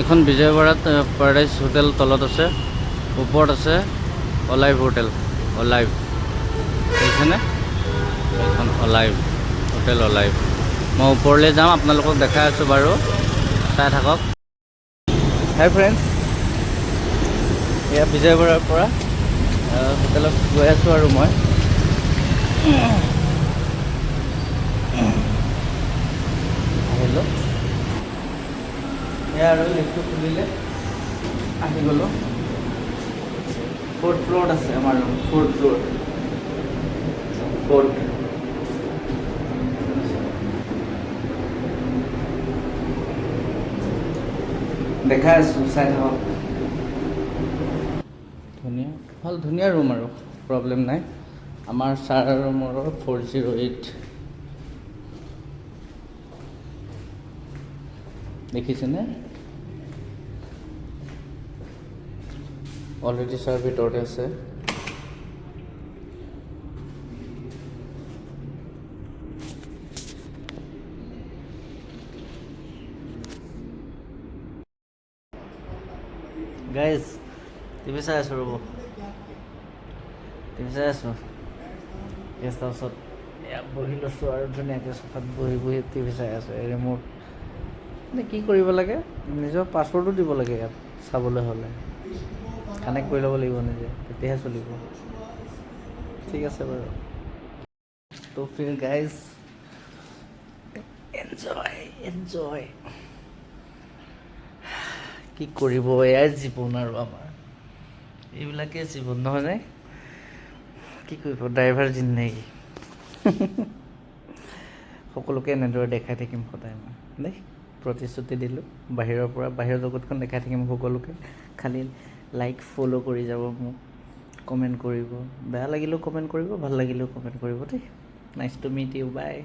এখন বিজয়ৱাড়াত paradise hotel তলত আছে, ওপৰত আছে অলাইভ হোটেল। অলাইভ দেখিছেনে? এখন অলাইভ হোটেল অলাইভ। মই ওপৰলৈ যাম, আপোনালোকক দেখাই আছোঁ বাৰু, চাই থাকক। হাই ফ্ৰেণ্ডছ, এয়া বিজয়ৱাড়াৰ পৰা হোটেলত গৈ আছোঁ আৰু মই আহিলোঁ। এয়া আৰু লিফ্টটো খুলিলে আহি গ'লোঁ। 4th ফ্ল'ৰত আছে আমাৰ ৰুম, 4th ফ্ল'ৰ, 4th। দেখাই আছোঁ, চাই থাকক। ধুনীয়া, ভাল ধুনীয়া ৰুম আৰু প্ৰব্লেম নাই। আমাৰ ছাৰ ৰুমৰ 408 দেখিছেনে? অলৰেডি ছাৰ ভিতৰতে আছে। গাইজ টিভি চাই আছোঁ, ৰ'ব, টিভি চাই আছোঁ। গেষ্ট হাউচত এয়া বহি লৈছোঁ আৰু ধুনীয়াকৈ চোফাত বহি বহি টিভি চাই আছোঁ। ৰিম'ট মানে কি কৰিব লাগে, নিজৰ পাছৱৰ্ডো দিব লাগে ইয়াত চাবলৈ হ'লে। কানেক্ট কৰি ল'ব লাগিব নিজে, তেতিয়াহে চলিব। ঠিক আছে বাৰু। তো ফিৰ গাইজ এনজয় এনজয়। কি কৰিব, এয়াই জীৱন আৰু আমাৰ, এইবিলাকেই জীৱন, নহয়নে? কি কৰিব, ড্ৰাইভাৰ জিন্দেগী। সকলোকে এনেদৰে দেখাই থাকিম সদায় মই দেই, প্ৰতিশ্ৰুতি দিলোঁ। বাহিৰৰ পৰা, বাহিৰৰ জগতখন দেখাই থাকিম সকলোকে। খালি লাইক ফ'ল' কৰি যাব মোক, কমেণ্ট কৰিব। বেয়া লাগিলেও কমেণ্ট কৰিব, ভাল লাগিলেও কমেণ্ট কৰিব দেই। Nice to meet you, by.